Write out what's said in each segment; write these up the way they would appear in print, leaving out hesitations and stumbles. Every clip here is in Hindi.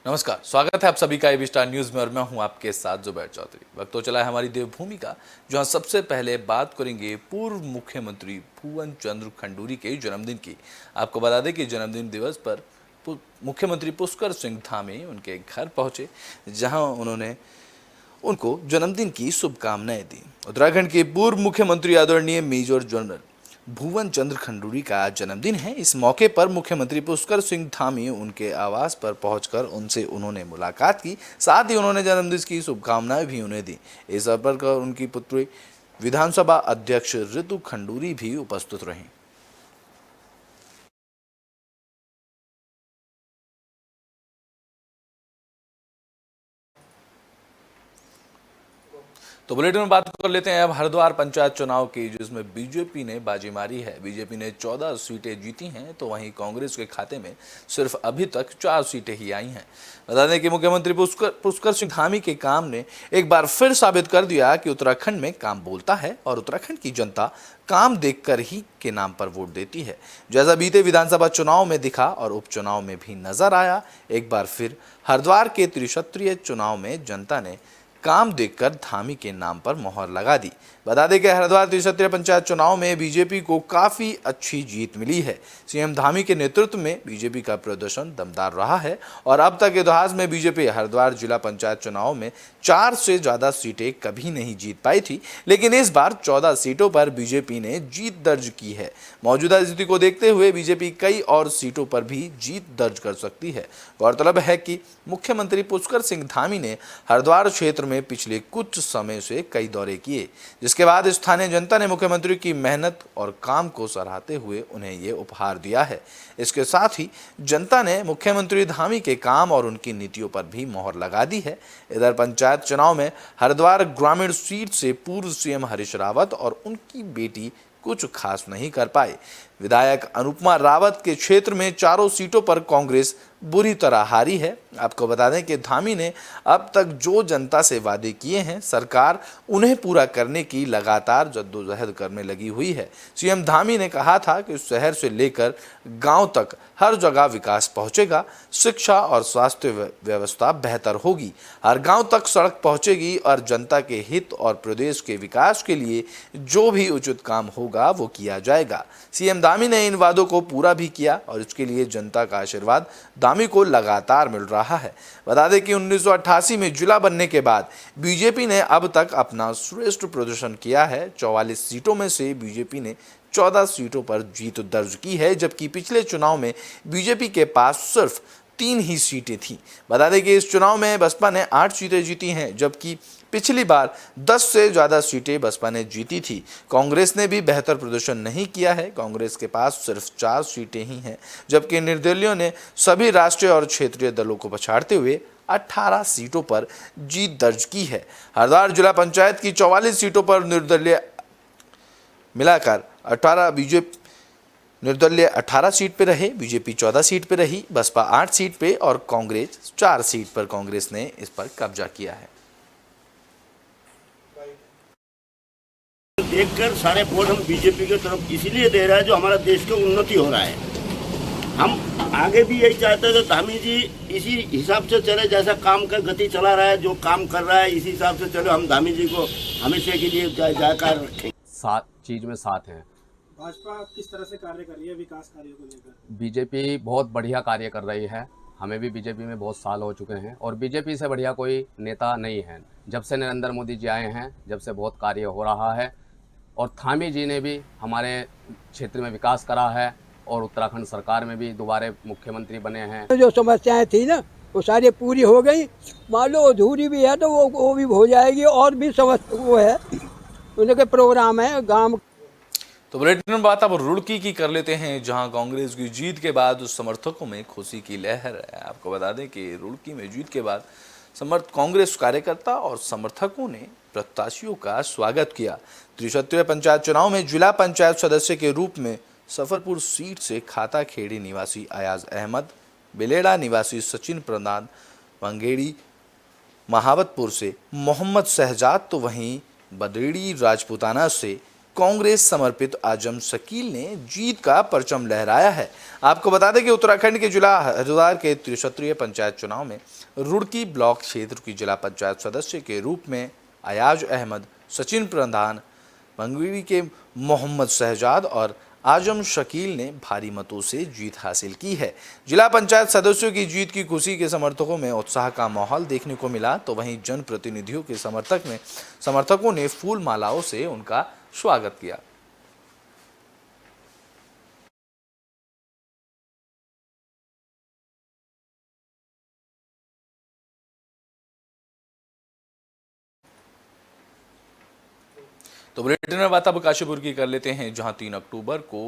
नमस्कार, स्वागत है आप सभी का एबी स्टार न्यूज में और मैं हूं आपके साथ जुबैर चौधरी। वक्त तो चला है हमारी देवभूमि का, जहां सबसे पहले बात करेंगे पूर्व मुख्यमंत्री भुवन चंद्र खंडूरी के जन्मदिन की। आपको बता दें कि जन्मदिन दिवस पर मुख्यमंत्री पुष्कर सिंह धामी उनके घर पहुंचे, जहां उन्होंने उनको जन्मदिन की शुभकामनाएं दी। उत्तराखंड के पूर्व मुख्यमंत्री आदरणीय मेजर जनरल भुवन चंद्र खंडूरी का जन्मदिन है। इस मौके पर मुख्यमंत्री पुष्कर सिंह धामी उनके आवास पर पहुंचकर उनसे उन्होंने मुलाकात की। साथ ही उन्होंने जन्मदिन की शुभकामनाएं भी उन्हें दी। इस अवसर पर उनकी पुत्री विधानसभा अध्यक्ष ऋतु खंडूरी भी उपस्थित रहीं। तो बुलेटिन में बात कर लेते हैं अब हरिद्वार पंचायत चुनाव की, जिसमें बीजेपी ने बाजी मारी है। बीजेपी ने 14 सीटें जीती हैं, तो वहीं कांग्रेस के खाते में सिर्फ अभी तक 4 सीटें ही आई हैं। बता दें कि मुख्यमंत्री पुष्कर सिंह धामी के काम ने एक बार फिर साबित कर दिया कि उत्तराखंड में काम बोलता है और उत्तराखंड की जनता काम देखकर ही के नाम पर वोट देती है। जैसा बीते विधानसभा चुनाव में दिखा और उपचुनाव में भी नजर आया, एक बार फिर हरिद्वार के त्रिक्षत्रीय चुनाव में जनता ने काम देखकर धामी के नाम पर मोहर लगा दी। बता दें कि हरिद्वार त्रिक्षत्रीय पंचायत चुनाव में बीजेपी को काफी अच्छी जीत मिली है। सीएम धामी के नेतृत्व में बीजेपी का प्रदर्शन दमदार रहा है और अब तक इतिहास में बीजेपी हरिद्वार जिला पंचायत चुनाव में 4 से ज्यादा सीटें कभी नहीं जीत पाई थी, लेकिन इस बार 14 सीटों पर बीजेपी ने जीत दर्ज की है। मौजूदा स्थिति को देखते हुए बीजेपी कई और सीटों पर भी जीत दर्ज कर सकती है। गौरतलब है कि मुख्यमंत्री पुष्कर सिंह धामी ने हरिद्वार क्षेत्र में पिछले कुछ समय से कई दौरे किए, जिसके बाद स्थानीय जनता ने मुख्यमंत्री की मेहनत और काम को सराहते हुए उन्हें ये उपहार दिया है। इसके साथ ही जनता ने मुख्यमंत्री धामी के काम और उनकी नीतियों पर भी मोहर लगा दी है। इधर पंचायत चुनाव में हरिद्वार ग्रामीण सीट से पूर्व सीएम हरीश रावत और उनकी बेटी कुछ खास नहीं कर पाए। विधायक अनुपमा रावत के क्षेत्र में चारों सीटों पर कांग्रेस बुरी तरह हारी है। आपको बता दें कि धामी ने अब तक जो जनता से वादे किए हैं, सरकार उन्हें पूरा करने की लगातार जद्दोजहद करने लगी हुई है। सीएम धामी ने कहा था कि शहर से लेकर गांव तक हर जगह विकास पहुंचेगा, शिक्षा और स्वास्थ्य व्यवस्था बेहतर होगी, हर गांव तक सड़क पहुंचेगी और जनता के हित और प्रदेश के विकास के लिए जो भी उचित काम होगा वो किया जाएगा। सीएम धामी ने इन वादों को पूरा भी किया और इसके लिए जनता का आशीर्वाद धामी को लगातार मिल रहा है। बता दें कि 1988 में जिला बनने के बाद बीजेपी ने अब तक अपना श्रेष्ठ प्रदर्शन किया है। 44 सीटों में से बीजेपी ने 14 सीटों पर जीत दर्ज की है, जबकि पिछले चुनाव में बीजेपी के पास सिर्फ 3 ही सीटें थीं। बता दें कि इस चुनाव में बसपा ने 8 सीटें जीती हैं, जबकि पिछली बार 10 से ज़्यादा सीटें बसपा ने जीती थी। कांग्रेस ने भी बेहतर प्रदर्शन नहीं किया है। कांग्रेस के पास सिर्फ 4 सीटें ही हैं, जबकि निर्दलीयों ने सभी राष्ट्रीय और क्षेत्रीय दलों को पछाड़ते हुए 18 सीटों पर जीत दर्ज की है। हरिद्वार जिला पंचायत की 44 सीटों पर निर्दलीय मिलाकर 18 बीजेपी निर्दलीय 18 सीट पे रहे, बीजेपी 14 सीट पे रही, बसपा 8 सीट पे और कांग्रेस 4 सीट पर कांग्रेस ने इस पर कब्जा किया है। देखकर सारे वोट हम बीजेपी की तरफ इसीलिए दे रहे हैं जो हमारा देश की उन्नति हो रहा है। हम आगे भी यही चाहते हैं कि धामी जी इसी हिसाब से चले, जैसा काम का गति चला रहा है, जो काम कर रहा है इसी हिसाब से चलो। हम धामी जी को हमेशा के लिए जाकर रखें। साथ चीज में साथ हैं। भाजपा किस तरह से कार्य कर रही है विकास कार्यों को लेकर? बीजेपी बहुत बढ़िया कार्य कर रही है। हमें भी बीजेपी में बहुत साल हो चुके हैं और बीजेपी से बढ़िया कोई नेता नहीं है। जब से नरेंद्र मोदी जी आए हैं, जब से बहुत कार्य हो रहा है और धामी जी ने भी हमारे क्षेत्र में विकास करा है और उत्तराखंड सरकार में भी दोबारा मुख्यमंत्री बने हैं। जो समस्याएं थी ना वो सारी पूरी हो गई। मान लो अधूरी भी है तो वो भी हो जाएगी। और भी समस्या वो है, उनके प्रोग्राम है गांव। तो बुलेटिन में बात अब रुड़की की कर लेते हैं, जहां कांग्रेस की जीत के बाद उस समर्थकों में खुशी की लहर है। आपको बता दें कि रुड़की में जीत के बाद कांग्रेस कार्यकर्ता और समर्थकों ने प्रत्याशियों का स्वागत किया। त्रिक्षत्रीय पंचायत चुनाव में जिला पंचायत सदस्य के रूप में सफरपुर सीट से खाता खेड़ी निवासी अयाज अहमद, बेलेड़ा निवासी सचिन प्रधान, मंगेड़ी महावतपुर से मोहम्मद शहजाद, तो वहीं बदेड़ी राजपूताना से कांग्रेस समर्पित आजम शकील ने जीत का परचम लहराया है। आपको बता दें कि उत्तराखंड के जिला हरिद्वार के त्रिक्षत्रीय पंचायत चुनाव में रुड़की ब्लॉक क्षेत्र की जिला पंचायत सदस्य के रूप में अयाज अहमद, सचिन प्रधान, मंगवी के मोहम्मद शहजाद और आजम शकील ने भारी मतों से जीत हासिल की है। जिला पंचायत सदस्यों की जीत की खुशी के समर्थकों में उत्साह का माहौल देखने को मिला, तो वहीं जनप्रतिनिधियों के समर्थकों ने फूल मालाओं से उनका स्वागत किया। तो बुलेटिन में बात अब काशीपुर की कर लेते हैं, जहां 3 अक्टूबर को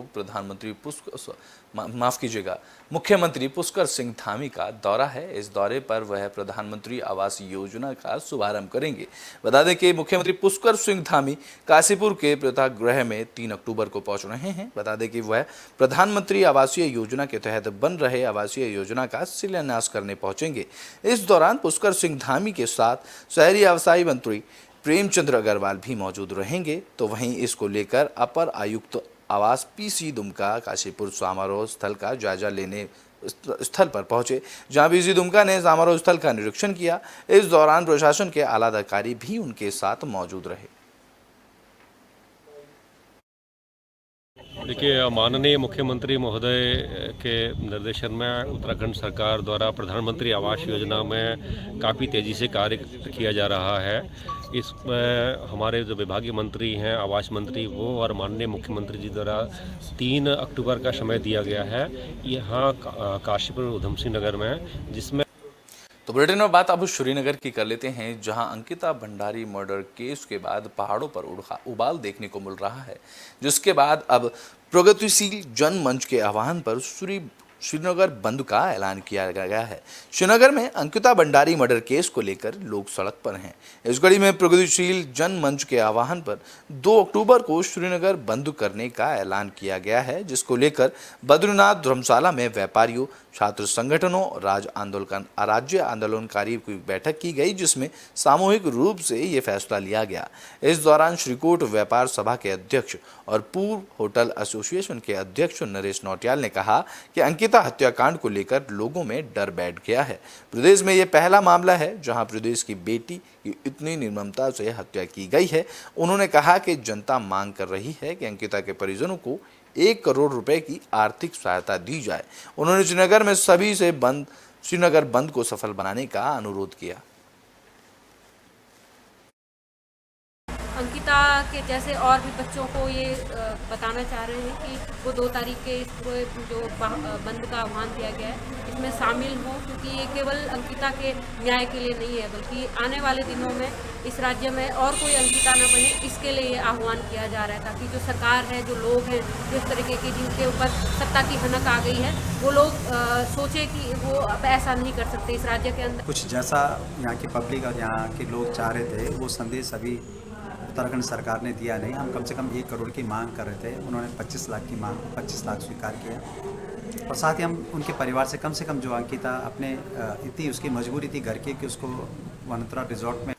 मुख्यमंत्री पुष्कर सिंह धामी का दौरा है। इस दौरे पर वह प्रधानमंत्री आवास योजना का शुभारंभ करेंगे। बता दें कि मुख्यमंत्री पुष्कर सिंह धामी काशीपुर के प्रेक्षागृह में 3 अक्टूबर को पहुंच रहे हैं। बता दें कि वह प्रधानमंत्री आवासीय योजना के तहत बन रहे आवासीय योजना का शिलान्यास करने पहुंचेंगे। इस दौरान पुष्कर सिंह धामी के साथ शहरी आवासीय मंत्री प्रेमचंद्र अग्रवाल भी मौजूद रहेंगे। तो वहीं इसको लेकर अपर आयुक्त आवास पीसी दुमका काशीपुर समारोह स्थल का जायजा लेने स्थल पर पहुंचे, जहां पीसी दुमका ने समारोह स्थल का निरीक्षण किया। इस दौरान प्रशासन के आला अधिकारी भी उनके साथ मौजूद रहे। देखिए, माननीय मुख्यमंत्री महोदय के निर्देशन में उत्तराखंड सरकार द्वारा प्रधानमंत्री आवास योजना में काफ़ी तेज़ी से कार्य किया जा रहा है। इसमें हमारे जो विभागीय मंत्री हैं, आवास मंत्री, वो और माननीय मुख्यमंत्री जी द्वारा 3 अक्टूबर का समय दिया गया है यहाँ काशीपुर उधमसिंह नगर में, जिसमें तो बुलेटिन में बात अब श्रीनगर की कर लेते हैं, जहां अंकिता भंडारी मर्डर केस के बाद पहाड़ों पर उबाल देखने को मिल रहा है, जिसके बाद अब प्रगतिशील जनमंच के आह्वान पर श्रीनगर बंद का ऐलान किया गया है। श्रीनगर में अंकिता भंडारी मर्डर केस को लेकर लोग सड़क पर हैं। इस कड़ी में प्रगतिशील जनमंच के आह्वान पर 2 अक्टूबर को श्रीनगर बंद करने का ऐलान किया गया है, जिसको लेकर बद्रीनाथ धर्मशाला में व्यापारियों, छात्र संगठनों और राज्य आंदोलनकारी की बैठक की गई, जिसमें सामूहिक रूप से ये फैसला लिया गया। इस दौरान श्रीकोट व्यापार सभा के अध्यक्ष और पूर्व होटल एसोसिएशन के अध्यक्ष नरेश नौटियाल ने कहा कि अंकिता हत्याकांड को लेकर लोगों में डर बैठ गया है। प्रदेश में ये पहला मामला है जहां प्रदेश की बेटी की इतनी निर्ममता से हत्या की गई है। उन्होंने कहा कि जनता मांग कर रही है कि अंकिता के परिजनों को 1 करोड़ रुपए की आर्थिक सहायता दी जाए। उन्होंने श्रीनगर में सभी से श्रीनगर बंद को सफल बनाने का अनुरोध किया। अंकिता के जैसे और भी बच्चों को ये बताना चाह रहे हैं कि वो 2 तारीख के इस पूरे जो बंद का आह्वान दिया गया है इसमें शामिल हो, क्योंकि ये केवल अंकिता के न्याय के लिए नहीं है, बल्कि आने वाले दिनों में इस राज्य में और कोई अंकिता न बने, इसके लिए ये आह्वान किया जा रहा है, ताकि जो सरकार है, जो लोग हैं, जो इस तरीके की जिनके ऊपर सत्ता की हनक आ गई है, वो लोग सोचे कि वो अब ऐसा नहीं कर सकते इस राज्य के अंदर। कुछ जैसा यहाँ की पब्लिक और यहाँ के लोग चाह रहे थे, वो संदेश अभी उत्तराखंड सरकार ने दिया नहीं। हम कम से कम 1 करोड़ की मांग कर रहे थे, उन्होंने 25 लाख की मांग 25 लाख स्वीकार किया। और साथ ही हम उनके परिवार से कम जो अंकिता अपने इतनी उसकी मजबूरी थी घर की कि उसको वनतरा रिजॉर्ट में।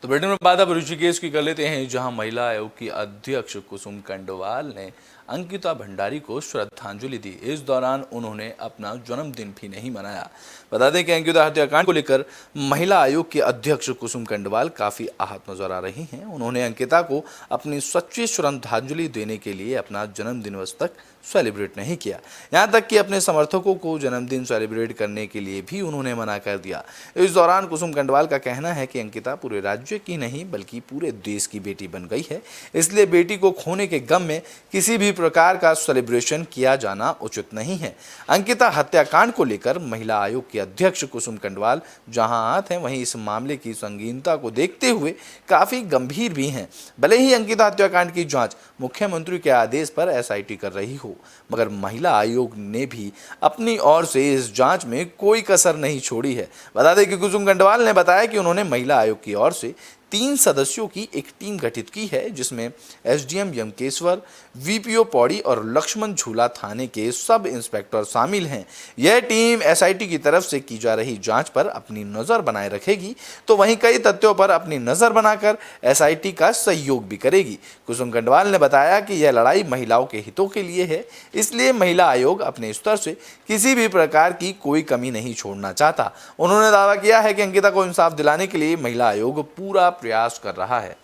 तो बुलेटिन में बात अब ऋषिकेश की कर लेते हैं, जहां महिला आयोग की अध्यक्ष कुसुम कंडवाल ने अंकिता भंडारी को श्रद्धांजलि दी। इस दौरान उन्होंने अपना जन्मदिन भी नहीं मनाया। बता दें कि अंकिता हत्याकांड को लेकर महिला आयोग के अध्यक्ष कुसुम कंडवाल काफ़ी आहत नजर आ रही हैं। उन्होंने अंकिता को अपनी सच्ची श्रद्धांजलि देने के लिए अपना जन्मदिन तक सेलिब्रेट नहीं किया। यहाँ तक कि अपने समर्थकों को जन्मदिन सेलिब्रेट करने के लिए भी उन्होंने मना कर दिया। इस दौरान कुसुम कंडवाल का कहना है कि अंकिता पूरे राज्य की नहीं बल्कि पूरे देश की बेटी बन गई है, इसलिए बेटी को खोने के गम में किसी भी प्रकार का सेलिब्रेशन किया जाना उचित नहीं है। अंकिता हत्याकांड को लेकर महिला आयोग के अध्यक्ष कुसुम कंडवाल जहां आहत हैं, वहीं इस मामले की संगीनता को देखते हुए काफी गंभीर भी हैं। भले ही अंकिता हत्याकांड की जांच मुख्यमंत्री के आदेश पर एसआईटी कर रही हो, मगर महिला आयोग ने भी अपनी ओर से इस जांच में कोई कसर नहीं छोड़ी है। बता दें कि कुसुम कंडवाल ने बताया कि उन्होंने महिला आयोग की ओर से 3 सदस्यों की एक टीम गठित की है, जिसमें एसडीएम यमकेश्वर, वीपीओ पौड़ी और लक्ष्मण झूला थाने के सब इंस्पेक्टर शामिल हैं। यह टीम एसआईटी की तरफ से की जा रही जांच पर अपनी नजर बनाए रखेगी, तो वहीं कई तथ्यों पर अपनी नजर बनाकर एसआईटी का सहयोग भी करेगी। कुसुम गंडवाल ने बताया कि यह लड़ाई महिलाओं के हितों के लिए है, इसलिए महिला आयोग अपने स्तर से किसी भी प्रकार की कोई कमी नहीं छोड़ना चाहता। उन्होंने दावा किया है कि अंकिता को इंसाफ दिलाने के लिए महिला आयोग पूरा प्रयास कर रहा है।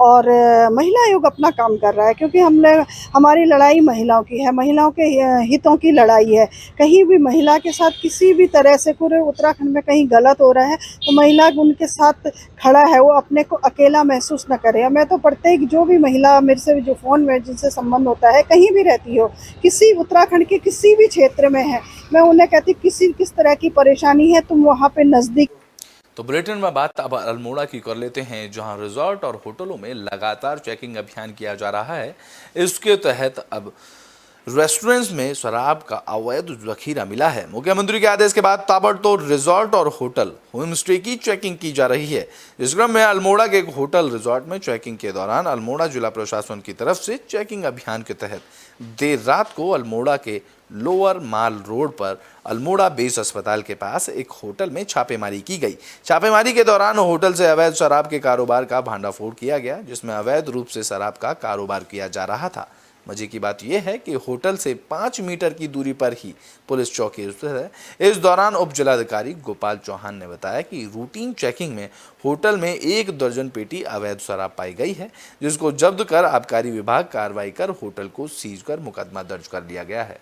और महिला आयोग अपना काम कर रहा है, क्योंकि हमारी लड़ाई महिलाओं की है, महिलाओं के हितों की लड़ाई है। कहीं भी महिला के साथ किसी भी तरह से पूरे उत्तराखंड में कहीं गलत हो रहा है तो महिला उनके साथ खड़ा है, वो अपने को अकेला महसूस न करे। मैं तो प्रत्येक जो भी महिला मेरे से जो फ़ोन में जिनसे संबंध होता है, कहीं भी रहती हो, किसी उत्तराखंड के किसी भी क्षेत्र में है, मैं उन्हें कहती किस तरह की परेशानी है तुम वहाँ पे नज़दीक। तो बुलेटिन में बात अब अल्मोड़ा की कर लेते हैं, जहां रिजॉर्ट और होटलों में लगातार चेकिंग अभियान किया जा रहा है। इसके तहत अब रेस्टोरेंट्स में शराब का अवैध जखीरा मिला है। मुख्यमंत्री के आदेश के बाद ताबड़तोड़ रिजॉर्ट और होटल, होम स्टे की चेकिंग की जा रही है। इस क्रम में अल्मोड़ा के एक होटल रिजॉर्ट में चेकिंग के दौरान अल्मोड़ा जिला प्रशासन की तरफ से चेकिंग अभियान के तहत देर रात को अल्मोड़ा के लोअर माल रोड पर अल्मोड़ा बेस अस्पताल के पास एक होटल में छापेमारी की गई। छापेमारी के दौरान होटल से अवैध शराब के कारोबार का भांडाफोड़ किया गया, जिसमें अवैध रूप से शराब का कारोबार किया जा रहा था। मजे की बात यह है कि होटल से 5 मीटर की दूरी पर ही पुलिस चौकी स्थित है। इस दौरान उप जिलाधिकारी गोपाल चौहान ने बताया कि रूटीन चेकिंग में होटल में 1 दर्जन पेटी अवैध शराब पाई गई है, जिसको जब्त कर आबकारी विभाग कार्रवाई कर होटल को सीज कर मुकदमा दर्ज कर लिया गया है।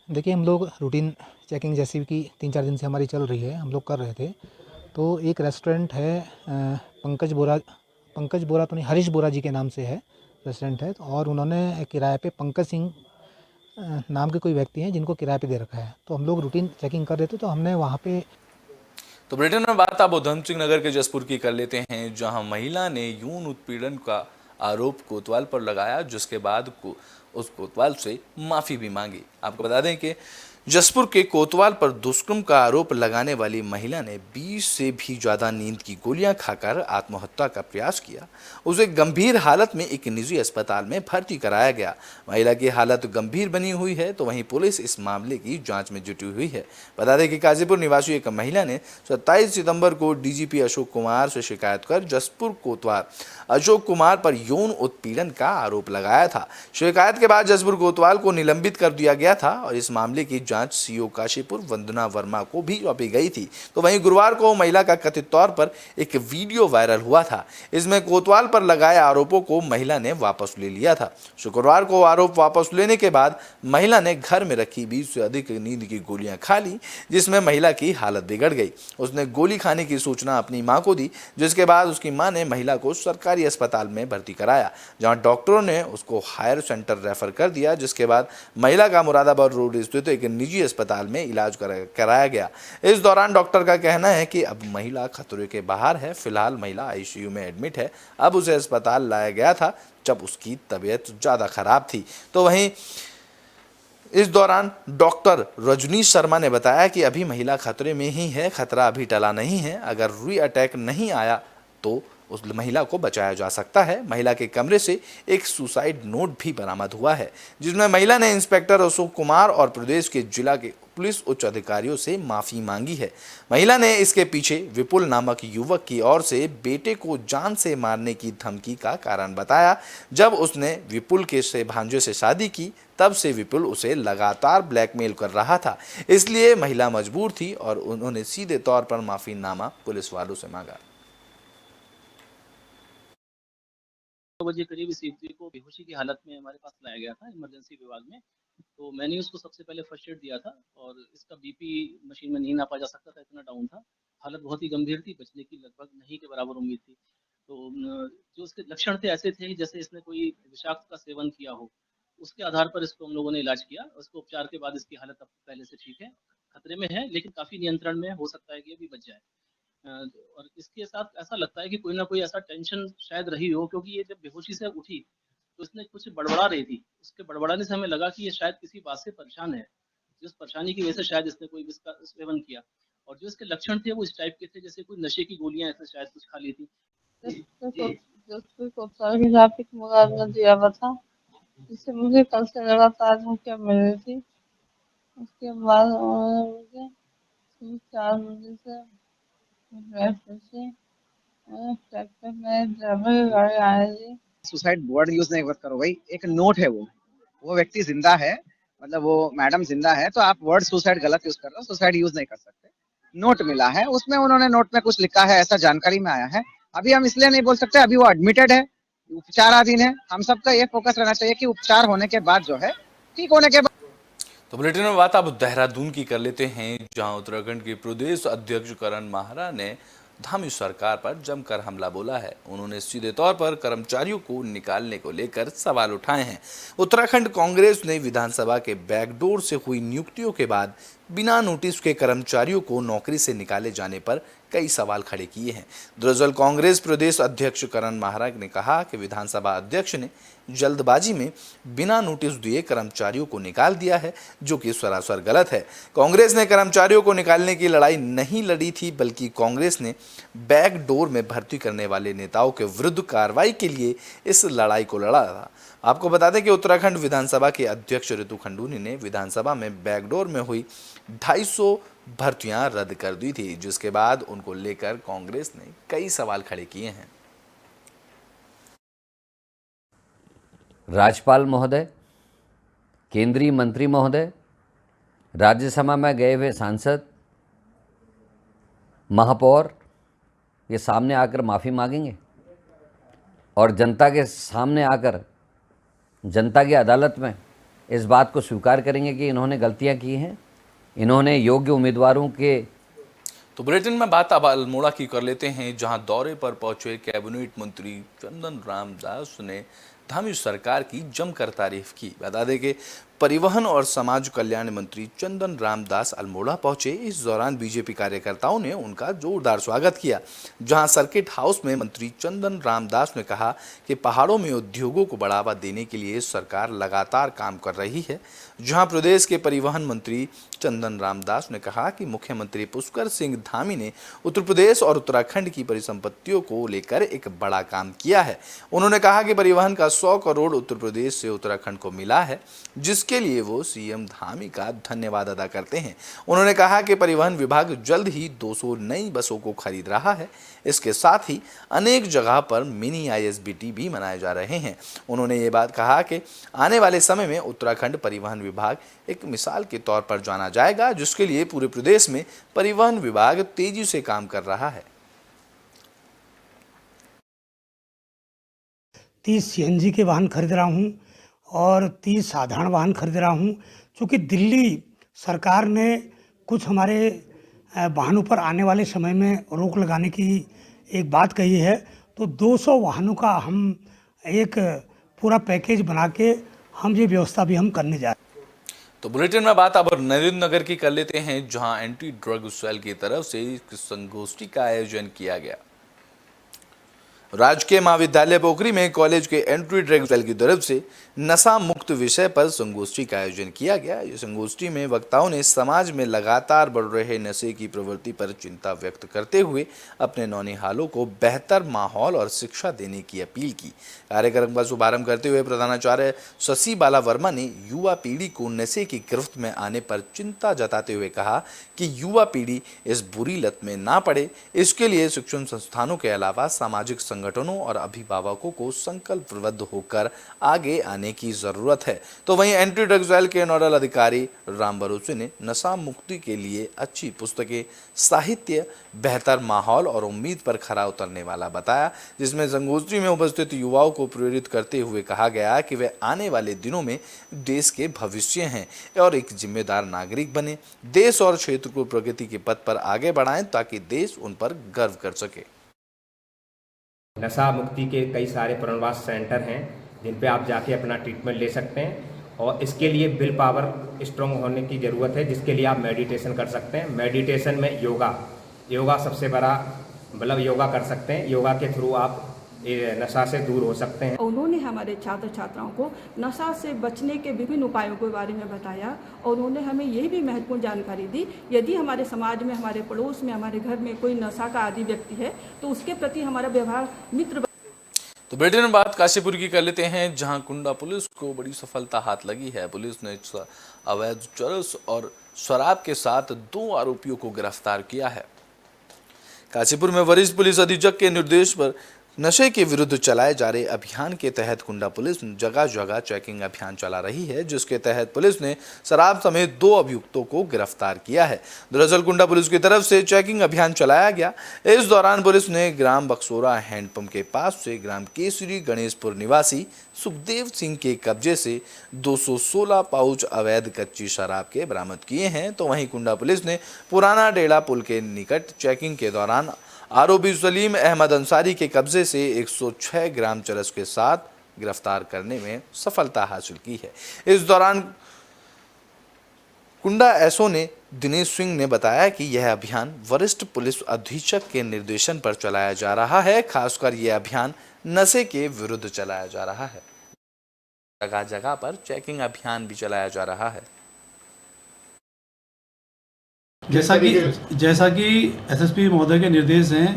देखिए, हम लोग रूटीन चेकिंग जैसी कि 3-4 दिन से हमारी चल रही है, हम लोग कर रहे थे। तो एक रेस्टोरेंट है, पंकज बोरा तो नहीं, हरीश बोरा जी के नाम से है रेस्टोरेंट है, और उन्होंने किराए पे पंकज सिंह नाम के कोई व्यक्ति हैं जिनको किराए पे दे रखा है। तो हम लोग रूटीन चेकिंग कर रहे थे, तो हमने वहाँ पे। तो ब्रिटेन में बात अब उधम सिंह नगर के जसपुर की कर लेते हैं, जहां महिला ने यौन उत्पीड़न का आरोप कोतवाल पर लगाया, जिसके बाद उस कोतवाल से माफी भी मांगी। आपको बता दें कि जसपुर के कोतवाल पर दुष्कर्म का आरोप लगाने वाली महिला ने 20 से भी ज़्यादा नींद की गोलियां खाकर आत्महत्या का प्रयास किया। उसे गंभीर हालत में एक निजी अस्पताल में भर्ती कराया गया। महिला की हालत गंभीर बनी हुई है, तो वहीं पुलिस इस मामले की जांच में जुटी हुई है। बता दें कि काजीपुर निवासी एक महिला ने 27 सितंबर को डीजीपी अशोक कुमार से शिकायत कर जसपुर कोतवाल अशोक कुमार पर यौन उत्पीड़न का आरोप लगाया था। शिकायत के बाद जसपुर कोतवाल को निलंबित कर दिया गया था और इस मामले की जांच सीओ काशीपुर वंदना वर्मा को भी सौंपी गई थी। तो वहीं गुरुवार को महिला का कथित तौर पर एक वीडियो वायरल हुआ था। इसमें कोतवाल पर लगाए आरोपों को महिला ने वापस ले लिया था। शुक्रवार को आरोप वापस लेने के बाद महिला ने घर में रखी 20 से अधिक नींद की गोलियां खा ली, जिसमें महिला की हालत बिगड़ गई। उसने गोली खाने की सूचना अपनी मां को दी, जिसके बाद उसकी मां ने महिला को सरकारी अस्पताल में भर्ती कराया, जहां डॉक्टरों ने उसको हायर सेंटर रेफर कर दिया, जिसके बाद महिला का मुरादाबाद रोड स्थित एक निजी अस्पताल में इलाज कराया गया। इस दौरान डॉक्टर का कहना है कि अब महिला खतरे के बाहर है। फिलहाल महिला आईसीयू में एडमिट है। अब उसे अस्पताल लाया गया था जब उसकी तबीयत ज़्यादा खराब थी। तो वहीं इस दौरान डॉक्टर रजनीश शर्मा ने बताया कि अभी महिला खतरे में ही है, खतरा अभी टला नहीं है। अगर री अटैक नहीं आया तो उस महिला को बचाया जा सकता है। महिला के कमरे से एक सुसाइड नोट भी बरामद हुआ है, जिसमें महिला ने इंस्पेक्टर अशोक कुमार और प्रदेश के जिला के पुलिस उच्च अधिकारियों से माफी मांगी है। महिला ने इसके पीछे विपुल नामक युवक की ओर से बेटे को जान से मारने की धमकी का कारण बताया। जब उसने विपुल के से भांजे से शादी की, तब से विपुल उसे लगातार ब्लैकमेल कर रहा था, इसलिए महिला मजबूर थी और उन्होंने सीधे तौर पर माफीनामा पुलिस वालों से मांगा। 2 बजे करीब इस युवती को बेहोशी की हालत में हमारे पास लाया गया था इमरजेंसी विभाग में। तो मैंने उसको सबसे पहले फर्स्ट एड दिया था और इसका बीपी मशीन में नहीं नापा जा सकता था, इतना डाउन था। हालत बहुत ही गंभीर थी, बचने की लगभग नहीं के बराबर उम्मीद थी। तो जो उसके लक्षण थे ऐसे थे जैसे इसने कोई विषाक्त का सेवन किया हो। उसके आधार पर इसको हम लोगों ने इलाज किया। उसको उपचार के बाद इसकी हालत अब पहले से ठीक है, खतरे में है लेकिन काफ़ी नियंत्रण में, हो सकता है कि अभी बच जाए। और इसके साथ ऐसा लगता है कि कोई ना कोई ऐसा टेंशन शायद रही हो, क्योंकि ये जब बेहोशी से उठी तो इसने कुछ बड़बड़ा रही थी। उसके बड़बड़ाने से हमें लगा कि ये शायद किसी बात से परेशान है, जिस परेशानी की वजह से शायद इसने कोई इसका सेवन किया, और जो इसके लक्षण थे वो इस टाइप के थे जैसे कोई नशे की गोलियां ऐसे शायद कुछ खा ली थी। ग्राफिक मुकाबला दिया हुआ था, जिससे मुझे कल से लगातार धमकियां मिल रही थी। उसके बाद उन्होंने मुझे 4 बजे से ट्रैक्टर में ड्राइवर की गाड़ी आई थी। सुसाइड वर्ड यूज नहीं मत करो भाई, एक नोट है वो व्यक्ति जिंदा है, मतलब वो मैडम जिंदा है, तो आप वर्ड सुसाइड गलत यूज कर रहे हो, सुसाइड यूज नहीं कर सकते। नोट मिला है, उसमें उन्होंने नोट में कुछ लिखा है, ऐसा जानकारी में आया है। अभी हम इसलिए नहीं बोल सकते, अभी वो एडमिटेड है, उपचाराधीन है। हम सबका ये फोकस रहना चाहिए कि उपचार होने के बाद जो है, ठीक होने के बाद। तो बुलेटिन में बात अब देहरादून की कर लेते हैं, जहां उत्तराखंड के प्रदेश अध्यक्ष करण माहरा ने धामी सरकार पर जमकर हमला बोला है। उन्होंने सीधे तौर पर कर्मचारियों को निकालने को लेकर सवाल उठाए हैं। उत्तराखंड कांग्रेस ने विधानसभा के बैकडोर से हुई नियुक्तियों के बाद बिना नोटिस के कर्मचारियों को नौकरी से निकाले जाने पर कई सवाल खड़े किए हैं। दरअसल कांग्रेस प्रदेश अध्यक्ष करण माहरा ने कहा कि विधानसभा अध्यक्ष ने जल्दबाजी में बिना नोटिस दिए कर्मचारियों को निकाल दिया है, जो कि सरासर गलत है। कांग्रेस ने कर्मचारियों को निकालने की लड़ाई नहीं लड़ी थी, बल्कि कांग्रेस ने बैकडोर में भर्ती करने वाले नेताओं के विरुद्ध कार्रवाई के लिए इस लड़ाई को लड़ा था। आपको बता दें कि उत्तराखंड विधानसभा के अध्यक्ष रितु खंडूनी ने विधानसभा में बैकडोर में हुई 250 भर्तियां रद्द कर दी थी, जिसके बाद उनको लेकर कांग्रेस ने कई सवाल खड़े किए हैं। राज्यपाल महोदय, केंद्रीय मंत्री महोदय, राज्यसभा में गए हुए सांसद, महापौर ये सामने आकर माफ़ी मांगेंगे और जनता के सामने आकर जनता की अदालत में इस बात को स्वीकार करेंगे कि इन्होंने गलतियां की हैं, इन्होंने योग्य उम्मीदवारों के। तो बुलेटिन में बात अब अल्मोड़ा की कर लेते हैं, जहां दौरे पर पहुंचे कैबिनेट मंत्री चंदन रामदास ने धामी सरकार की जमकर तारीफ की। बता दें कि परिवहन और समाज कल्याण मंत्री चंदन रामदास अल्मोड़ा पहुंचे। इस दौरान बीजेपी कार्यकर्ताओं ने उनका जोरदार स्वागत किया। जहां सर्किट हाउस में मंत्री चंदन रामदास ने कहा कि पहाड़ों में उद्योगों को बढ़ावा देने के लिए सरकार लगातार काम कर रही है। जहां प्रदेश के परिवहन मंत्री चंदन रामदास ने कहा कि मुख्यमंत्री पुष्कर सिंह धामी ने उत्तर प्रदेश और उत्तराखंड की परिसंपत्तियों को लेकर एक बड़ा काम किया है। उन्होंने कहा कि परिवहन का 100 करोड़ उत्तर प्रदेश से उत्तराखंड को मिला है, जिसके लिए वो सीएम धामी का धन्यवाद अदा करते हैं। उन्होंने कहा कि परिवहन विभाग जल्द ही 200 नई बसों को खरीद रहा है। इसके साथ ही अनेक जगह पर मिनी ISBT भी बनाए जा रहे हैं। उन्होंने ये बात कहा कि आने वाले समय में उत्तराखंड परिवहन विभाग एक मिसाल के तौर पर जाना जाएगा, जिसके लिए पूरे प्रदेश में परिवहन विभाग तेजी से काम कर रहा है। 30 CNG के वाहन खरीद रहा हूँ और 30 साधारण वाहन खरीद रहा हूँ। चूँकि दिल्ली सरकार ने कुछ हमारे वाहनों पर आने वाले समय में रोक लगाने की एक बात कही है, तो 200 वाहनों का हम एक पूरा पैकेज बना के हम ये व्यवस्था भी हम करने जा रहे हैं। तो बुलेटिन में बात अब नरेंद्र नगर की कर लेते हैं, जहां एंटी ड्रग सेल की तरफ से एक संगोष्ठी का आयोजन किया गया। राजकीय महाविद्यालय पोखरी में कॉलेज के एंटी ड्रग सेल की तरफ से नशा मुक्त विषय पर संगोष्ठी का आयोजन किया गया। इस संगोष्ठी में वक्ताओं ने समाज में लगातार बढ़ रहे नशे की प्रवृत्ति पर चिंता व्यक्त करते हुए अपने नौनिहालों को बेहतर माहौल और शिक्षा देने की अपील की। कार्यक्रम का शुभारंभ करते हुए प्रधानाचार्य शशि बाला वर्मा ने युवा पीढ़ी को नशे की गिरफ्त में आने पर चिंता जताते हुए कहा कि युवा पीढ़ी इस बुरी लत में ना पड़े, इसके लिए शिक्षण संस्थानों के अलावा सामाजिक संगठनों और अभिभावकों को संकल्पबद्ध होकर आगे आने की जरूरत है। तो वहीं एंटी ड्रग सेल के नोडल अधिकारी राम भरोसे ने नशा मुक्ति के लिए अच्छी पुस्तकें, साहित्य, बेहतर माहौल और उम्मीद पर खरा उतरने वाला बताया, जिसमें संगोष्ठी में उपस्थित युवाओं को प्रेरित करते हुए कहा गया कि वे आने वाले दिनों में देश के भविष्य हैं और एक जिम्मेदार नागरिक बने, देश और क्षेत्र को प्रगति के पथ पर आगे बढ़ाएं ताकि देश उन पर गर्व कर सके। नशा मुक्ति के कई सारे पुनर्वास सेंटर हैं जिन पे आप जाके अपना ट्रीटमेंट ले सकते हैं और इसके लिए विल पावर स्ट्रॉन्ग होने की ज़रूरत है, जिसके लिए आप मेडिटेशन कर सकते हैं। मेडिटेशन में योगा सबसे बड़ा मतलब योगा कर सकते हैं। योगा के थ्रू आप ये नशा से दूर हो सकते हैं। उन्होंने हमारे छात्र छात्राओं को नशा से बचने के विभिन्न उपायों के बारे में बताया और उन्होंने हमें ये भी महत्वपूर्ण जानकारी दी, यदि हमारे समाज में, हमारे पड़ोस में, हमारे घर में कोई नशा का आदी व्यक्ति है तो उसके प्रति हमारा व्यवहार मित्र। तो बुलेटिन में बात काशीपुर की कर लेते हैं, जहां कुंडा पुलिस को बड़ी सफलता हाथ लगी है। पुलिस ने अवैध चरस और शराब के साथ 2 आरोपियों को गिरफ्तार किया है। काशीपुर में वरिष्ठ पुलिस अधीक्षक के निर्देश पर नशे के विरुद्ध चलाए जा रहे अभियान के तहत कुंडा पुलिस जगह जगह चेकिंग अभियान चला रही है, जिसके तहत पुलिस ने शराब समेत 2 अभियुक्तों को गिरफ्तार किया है। दरअसल कुंडा पुलिस की तरफ से चेकिंग अभियान चलाया गया। इस दौरान पुलिस ने ग्राम बक्सोरा हैंडपंप के पास से ग्राम केसरी गणेशपुर निवासी सुखदेव सिंह के कब्जे से 216 पाउच अवैध कच्ची शराब के बरामद किए हैं। तो वहीं कुंडा पुलिस ने पुराना डेला पुल के निकट चेकिंग के दौरान आरोपी सलीम अहमद अंसारी के कब्जे से 106 ग्राम चरस के साथ गिरफ्तार करने में सफलता हासिल की है। इस दौरान कुंडा एसओ ने दिनेश सिंह ने बताया कि यह अभियान वरिष्ठ पुलिस अधीक्षक के निर्देशन पर चलाया जा रहा है। खासकर यह अभियान नशे के विरुद्ध चलाया जा रहा है। जगह जगह पर चेकिंग अभियान भी चलाया जा रहा है। जैसा कि एसएसपी महोदय के निर्देश हैं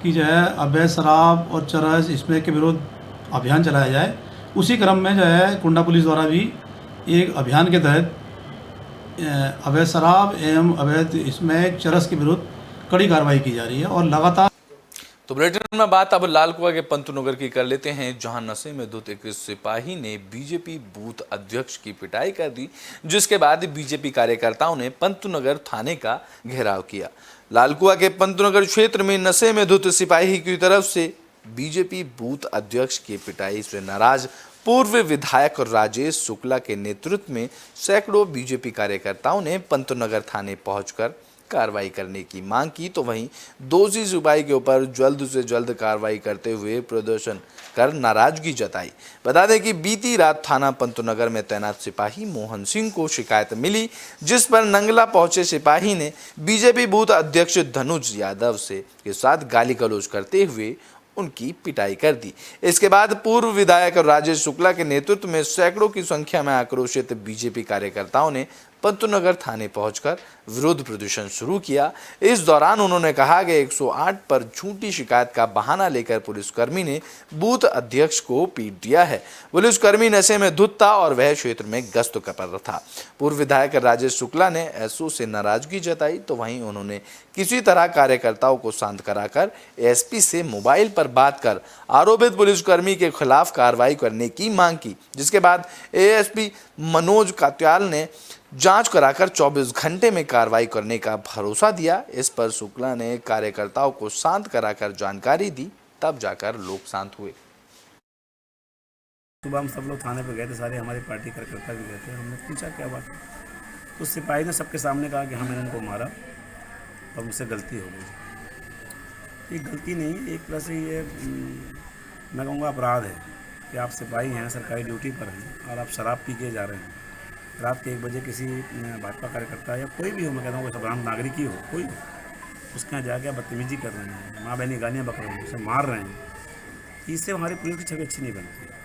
कि जो है अवैध शराब और चरस इसमें के विरुद्ध अभियान चलाया जाए, उसी क्रम में जो है कुंडा पुलिस द्वारा भी एक अभियान के तहत अवैध शराब एवं अवैध इसमें चरस के विरुद्ध कड़ी कार्रवाई की जा रही है और लगातार। तो बुलेटिन में बात अब लालकुआ के पंतुनगर की कर लेते हैं, जहां नशे में धुत एक सिपाही ने बीजेपी बूथ अध्यक्ष की पिटाई कर दी, जिसके बाद बीजेपी कार्यकर्ताओं ने पंतुनगर थाने का घेराव किया। लालकुआ के पंतुनगर क्षेत्र में नशे में धुत सिपाही की तरफ से बीजेपी बूथ अध्यक्ष की पिटाई से नाराज पूर्व विधायक राजेश शुक्ला के नेतृत्व में सैकड़ों बीजेपी कार्यकर्ताओं ने पंतुनगर थाने पहुंचकर कार्रवाई करने की मांग की। तो वहीं दोषी सिपाही के ऊपर जल्द से जल्द कार्रवाई करते हुए प्रदर्शन कर नाराजगी जताई। बता दें कि बीती रात थाना पंतुनगर में तैनात सिपाही मोहन सिंह को शिकायत मिली, जिस पर नंगला पहुंचे सिपाही ने बीजेपी बूथ अध्यक्ष धनुज यादव से के साथ गाली गलौज करते हुए उनकी पिटाई कर दी। इसके बाद पूर्व विधायक राजेश शुक्ला के नेतृत्व में सैकड़ों की संख्या में आक्रोशित बीजेपी कार्यकर्ताओं ने पंतुनगर थाने पहुंचकर विरोध प्रदर्शन शुरू किया। इस दौरान उन्होंने कहा कि 108 पर झूठी शिकायत का बहाना लेकर पुलिसकर्मी ने बूथ अध्यक्ष को पीट दिया है। पुलिसकर्मी नशे में धुत था और वह क्षेत्र में गश्त कर रहा था। पूर्व विधायक राजेश शुक्ला ने एसओ से नाराजगी जताई। तो वहीं उन्होंने किसी तरह कार्यकर्ताओं को शांत कराकर एसपी से मोबाइल पर बात कर आरोपित पुलिसकर्मी के खिलाफ कार्रवाई करने की मांग की, जिसके बाद एएसपी मनोज कात्याल ने जांच कराकर 24 घंटे में कार्रवाई करने का भरोसा दिया। इस पर शुक्ला ने कार्यकर्ताओं को शांत कराकर जानकारी दी, तब जाकर लोग शांत हुए। सुबह हम सब लोग थाने पर गए थे, सारे हमारी पार्टी कार्यकर्ता भी गए थे। हमने पूछा क्या बात, उस सिपाही ने सबके सामने कहा कि हाँ मैंने उनको मारा और मुझसे गलती हो गई। ये गलती नहीं, एक तरह से ये मैं कहूँगा अपराध है कि आप सिपाही हैं, सरकारी ड्यूटी पर हैं और आप शराब पी के जा रहे हैं। रात के 1 बजे किसी भाजपा कार्यकर्ता या कोई भी हो, मैं कहता हूँ कोई साधारण नागरिक ही हो, कोई उसके यहाँ जाके बदतमीजी कर रहे हैं, माँ बहनी गालियाँ बक रहे हैं, उसे मार रहे हैं, इससे हमारी पुलिस की छवि अच्छी नहीं बनती है।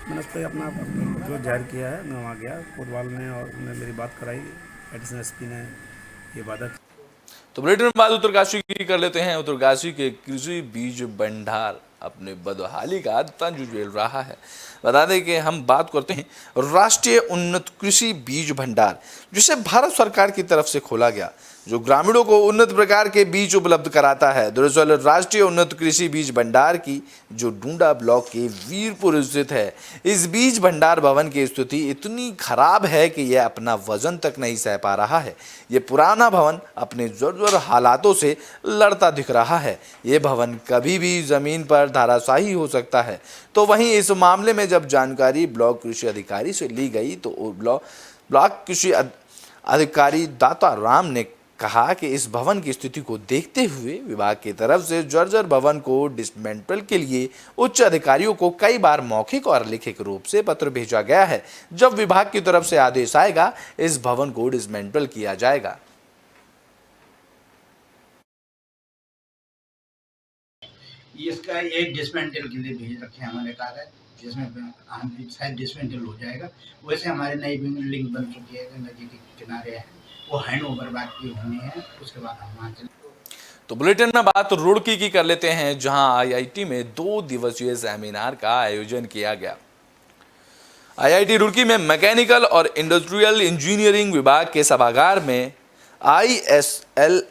मैंने उस पर अपना जो जाहिर किया है, मैं वहाँ गया, कोतवाल ने और उन्होंने मेरी बात कराई, एडिशनल एसपी ने ये वादा। तो बुलेटिन में बात उत्तरकाशी की कर लेते हैं। उत्तरकाशी के कृषि बीज भंडार अपने बदहाली का तंज झेल रहा है। बता दें कि हम बात करते हैं राष्ट्रीय उन्नत कृषि बीज भंडार, जिसे भारत सरकार की तरफ से खोला गया, जो ग्रामीणों को उन्नत प्रकार के बीज उपलब्ध कराता है। दरअसल राष्ट्रीय उन्नत कृषि बीज भंडार की जो डूंडा ब्लॉक के वीरपुर स्थित है, इस बीज भंडार भवन की स्थिति इतनी खराब है कि यह अपना वजन तक नहीं सह पा रहा है। ये पुराना भवन अपने जर्जर हालातों से लड़ता दिख रहा है। ये भवन कभी भी जमीन पर धराशायी हो सकता है। तो वहीं इस मामले में जब जानकारी ब्लॉक कृषि अधिकारी से ली गई तो ब्लॉक कृषि अधिकारी दाता राम ने कहा कि इस भवन की स्थिति को देखते हुए विभाग की तरफ से जर्जर भवन को डिसमेंटल के लिए उच्च अधिकारियों को कई बार मौखिक और लिखित रूप से पत्र भेजा गया है। जब विभाग की तरफ से आदेश आएगा, इस भवन को डिसमेंटल किया जाएगा। इसका एक डिसमेंटल के लिए भेज रखे हैं हमारे कागज, जिसमें हम शायद डिसमेंटल हो जाएगा। वैसे हमारे नई बिल्डिंग बन चुकी है, नदी के किनारे है, वो हैंड ओवर बाकी होनी है, उसके बाद हम वहाँ चले। तो बुलेटिन में बात रुड़की की कर लेते हैं, जहां आईआईटी में 2 दिवसीय सेमिनार का आयोजन किया गया। आईआईटी रुड़की में मैकेनिकल और इंडस्ट्रियल इंजीनियरिंग विभाग के सभागार में ISLMSDA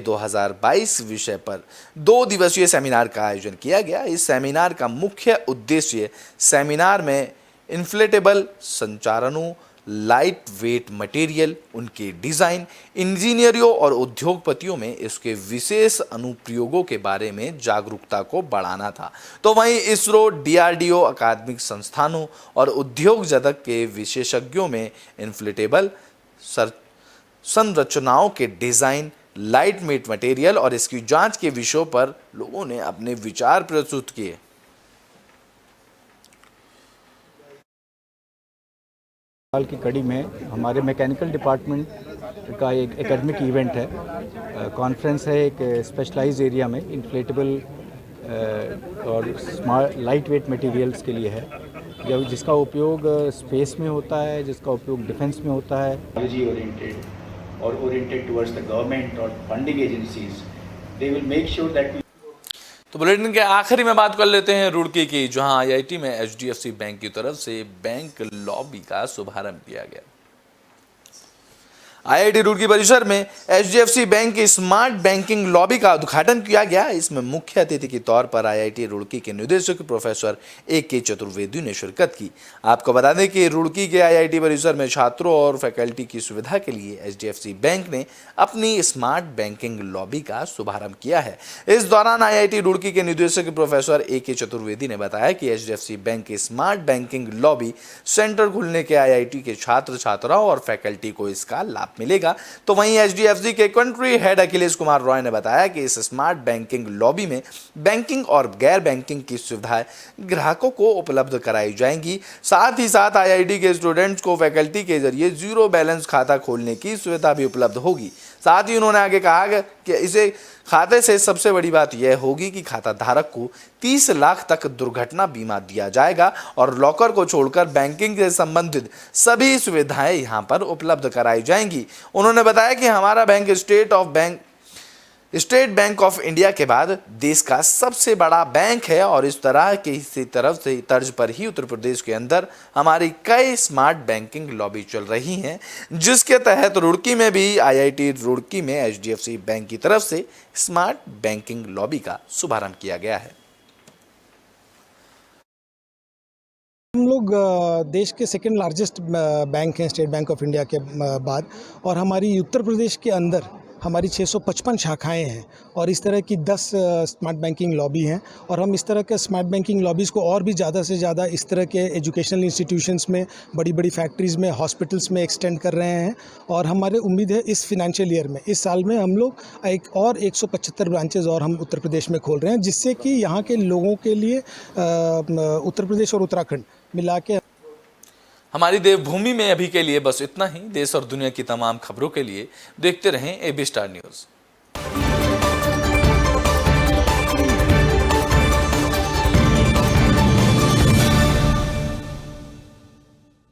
2022 विषय पर 2 दिवसीय सेमिनार का आयोजन किया गया। इस सेमिनार का मुख्य उद्देश्य सेमिनार में इन्फ्लेटेबल संचालनों, लाइट वेट मटेरियल, उनके डिज़ाइन, इंजीनियरों और उद्योगपतियों में इसके विशेष अनुप्रयोगों के बारे में जागरूकता को बढ़ाना था। तो वहीं इसरो, DRDO, अकादमिक संस्थानों और उद्योग जगत के विशेषज्ञों में इन्फ्लेटेबल संरचनाओं के डिज़ाइन, लाइट वेट मटेरियल और इसकी जांच के विषयों पर लोगों ने अपने विचार प्रस्तुत किए। साल की कड़ी में हमारे मैकेनिकल डिपार्टमेंट का एक एकेडमिक इवेंट है, कॉन्फ्रेंस है, एक स्पेशलाइज्ड एरिया में इन्फ्लेटेबल और स्मार्ट लाइट वेट मटेरियल्स के लिए है, जब जिसका उपयोग स्पेस में होता है, जिसका उपयोग डिफेंस में होता है। टेक्नोलॉजी ओरिएंटेड और ओरिएंटेड टुवर्ड्स द गवर्नमेंट और funding agencies, they will make sure that. तो बुलेटिन के आखिरी में बात कर लेते हैं रुड़की की, जहां आईआईटी में HDFC बैंक की तरफ से बैंक लॉबी का शुभारंभ किया गया। आईआईटी रुड़की परिसर में HDFC बैंक की स्मार्ट बैंकिंग लॉबी का उद्घाटन किया गया। इसमें मुख्य अतिथि के तौर पर आईआईटी रुड़की के निदेशक प्रोफेसर AK चतुर्वेदी ने शिरकत की। आपको बता दें कि रुड़की के आईआईटी परिसर में छात्रों और फैकल्टी की सुविधा के लिए HDFC बैंक ने अपनी स्मार्ट बैंकिंग लॉबी का शुभारंभ किया है। इस दौरान आईआईटी रुड़की के निदेशक प्रोफेसर AK चतुर्वेदी ने बताया कि HDFC बैंक की स्मार्ट बैंकिंग लॉबी सेंटर खुलने के आईआईटी के छात्र छात्राओं और फैकल्टी को इसका लाभ मिलेगा। तो वहीं HDFC के कंट्री हेड अखिलेश कुमार रॉय ने बताया कि इस स्मार्ट बैंकिंग लॉबी में बैंकिंग और गैर बैंकिंग की सुविधाएं ग्राहकों को उपलब्ध कराई जाएंगी। साथ ही साथ आईआईटी के स्टूडेंट्स को फैकल्टी के जरिए 0 बैलेंस खाता खोलने की सुविधा भी उपलब्ध होगी। साथ ही उन्होंने आगे कहा कि इसे खाते से सबसे बड़ी बात यह होगी कि खाता धारक को 30 लाख तक दुर्घटना बीमा दिया जाएगा और लॉकर को छोड़कर बैंकिंग से संबंधित सभी सुविधाएं यहां पर उपलब्ध कराई जाएंगी। उन्होंने बताया कि हमारा bank state bank of India के बाद देश का सबसे बड़ा बैंक है और इस तरह के इसी तरफ से तर्ज पर ही उत्तर प्रदेश के अंदर हमारी कई स्मार्ट बैंकिंग लॉबी चल रही हैं, जिसके तहत रुड़की में भी आईआईटी रुड़की में HDFC बैंक की तरफ से स्मार्ट बैंकिंग लॉबी का शुभारंभ किया गया है। हम लोग देश के सेकंड लार्जेस्ट बैंक हैं स्टेट बैंक ऑफ इंडिया के बाद, और हमारी उत्तर प्रदेश के अंदर हमारी 655 शाखाएं हैं और इस तरह की 10 स्मार्ट बैंकिंग लॉबी हैं। और हम इस तरह के स्मार्ट बैंकिंग लॉबीज़ को और भी ज़्यादा से ज़्यादा इस तरह के एजुकेशनल इंस्टीट्यूशंस में, बड़ी बड़ी फैक्ट्रीज़ में, हॉस्पिटल्स में एक्सटेंड कर रहे हैं। और हमारे उम्मीद है इस फिनेंशियल ईयर में, इस साल में हम लोग एक और 175 ब्रांचेज़ और हम उत्तर प्रदेश में खोल रहे हैं, जिससे कि यहाँ के लोगों के लिए उत्तर प्रदेश और उत्तराखंड मिला के। हमारी देवभूमि में अभी के लिए बस इतना ही। देश और दुनिया की तमाम खबरों के लिए देखते रहें AB स्टार न्यूज़।